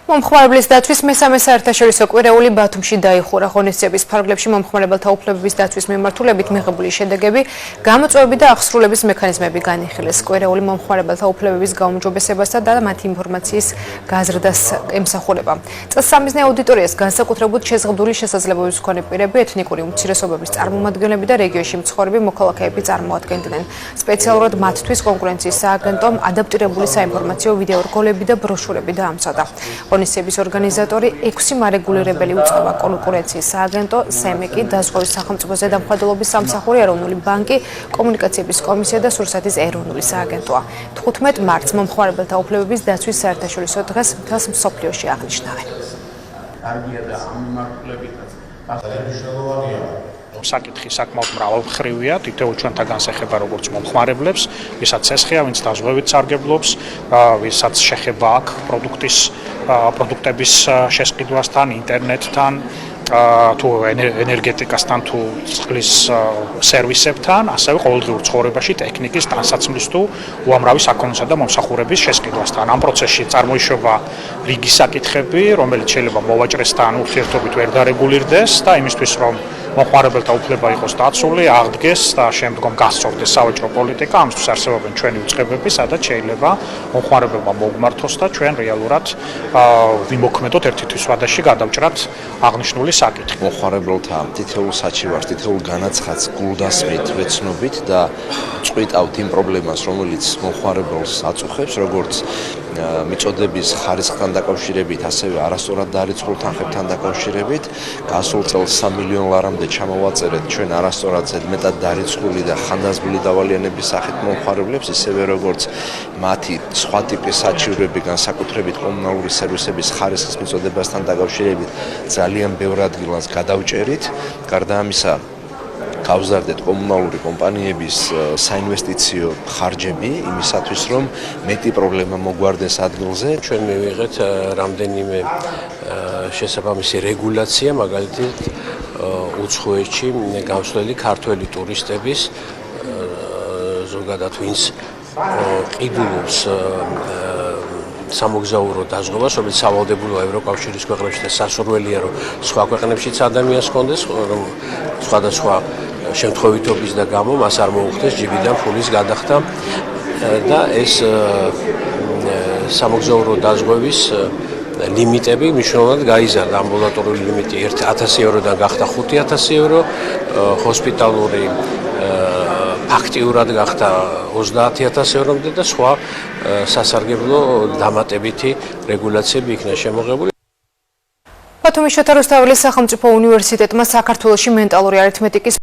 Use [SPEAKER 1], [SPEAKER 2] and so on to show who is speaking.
[SPEAKER 1] მომხმარებლის დაცვის მესამე საერთაშორისო კვირეული ბათუმში დაიხურა. ღონისძიების ფარგლებში მომხმარებელთა უფლებების დაცვის მიმართულებით მიღებული შედეგები, გამოწვევები და აღსრულების მექანიზმები განიხილეს. კვირეული მომხმარებელთა უფლებების გაუმჯობესებასა და მათი ინფორმაციის გაზრდას ემსახურება. წელსამიზნე აუდიტორიას განსაკუთრებით შეზღუდული შესაძლებლობების მქონე პირები, ეთნიკური უმცირესობების წარმომადგენლები და რეგიონში მცხოვრები მოქალაქეები წარმოადგენდნენ. სპეციალურად მათთვის კონკურენციის სააგენტომ ადაპტირებული საინფორმაციო ვიდეო რგოლები და ბროშურები დაამზადა. ღონისძიების ორგანიზატორი 6 მარეგულირებელი უწყება: კონკურენციის სააგენტო, სემეკი, დაზღვევის სახელმწიფო ზედამხედველობის სამსახური, ეროვნული ბანკი, კომუნიკაციების კომისია და სურსათის ეროვნული სააგენტოა. 15 მარტს მომხმარებელთა უფლებების დაცვის საერთაშორისო დღეს მთელს მსოფლიოში აღნიშნავენ.
[SPEAKER 2] საკითხი საკმაოდ მრავალმხრივია, თითოეულ ჩვენთაგანს ეხება როგორც მომხმარებლებს, ვისაც ესხია, ვინც დაზღვევით სარგებლობს, ვისაც შეხება აქ პროდუქტების შესყიდვასთან, ინტერნეტთან, თუ ენერგეტიკასთან, თუ წყლის სერვისებთან, ასევე ყოველდღიურ ცხოვრებაში ტექნიკის ტანსაცმლის თუ უამრავი საქონლისა და მომსახურების შესყიდვასთან. ამ პროცესში წარმოიშობა რიგი საკითხები, რომელიც შეიძლება მოვაჭრესთან ურთიერთობით ვერ დარეგულირდეს და იმისთვის, რომ მომხმარებელთა უფლება იყოს დაცული, აღდგეს და შემდგომ გასწორდეს სავაჭრო პოლიტიკა, ამისთვის არსებობენ ჩვენი უწყებები, სადაც შეიძლება მომხმარებელმა მოგმართოს და ჩვენ რეალურად ვიმოქმედოთ ერთი თვის ვადაში გადავჭრათ აღნიშნული საკითხი.
[SPEAKER 3] მომხმარებელთა თითოეულ საჩივარს, თითოეულ განაცხადს გულდასმით, ვეცნობით და წყვიტავთ იმ პრობლემას, რომელიც მომხმარებელს აწუხებს, როგორც მიწოდების ხარისხთან დაკავშირებით, ასევე არასწორად დარიცხულ თანხებთან დაკავშირებით. გასულ წელს 3 მილიონ ლარამდე ჩამოვაწერეთ ჩვენ არასწორად ზედმეტად დარიცხული და ხანდაზმული დავალიანების სახით მომხმარებლებს, ისევე როგორც მათი სხვა ტიპის საჩივრები, განსაკუთრებით კომუნალური სერვისების ხარისხის მიწოდებასთან დაკავშირებით ძალიან ბევრ ადგილას გადავჭერით. გარდა ამისა, გავზარდეთ კომუნალური კომპანიების საინვესტიციო ხარჯები იმისათვის, რომ მეტი პრობლემა მოგვარდეს ადგილზე.
[SPEAKER 4] ჩვენ მივიღეთ რამდენიმე შესაბამისი რეგულაცია, მაგალითად უცხოეთში გამსვლელი ქართველი ტურისტების, ზოგადად ვინც ყიდულობს სამოგზაურო დაზღვევას, რომელიც სავალდებულოა ევროკავშირის ქვეყნებში და სასურველია, რომ სხვა ქვეყნებშიც ადამიანს ჰქონდეს, რომ სხვადასხვა შემთხვევითობის და გამო მას არ მოუხდეს ჯიბიდან ფულის გადახდა და ეს სამოგზაურო დაზღვევის ლიმიტები მნიშვნელოვნად გაიზარდა. ამბულატორიული ლიმიტი 1000 ევროდან გახდა 5000 евро, ჰოსპიტალური ფაქტიურად გახდა 30000 ევრომდე და სხვა სასარგებლო დამატებითი რეგულაციები იქნა შემოღებული.
[SPEAKER 1] ბათუმის შოთა რუსთაველის სახელმწიფო უნივერსიტეტმა საქართველოში მენტალური არითმეტიკის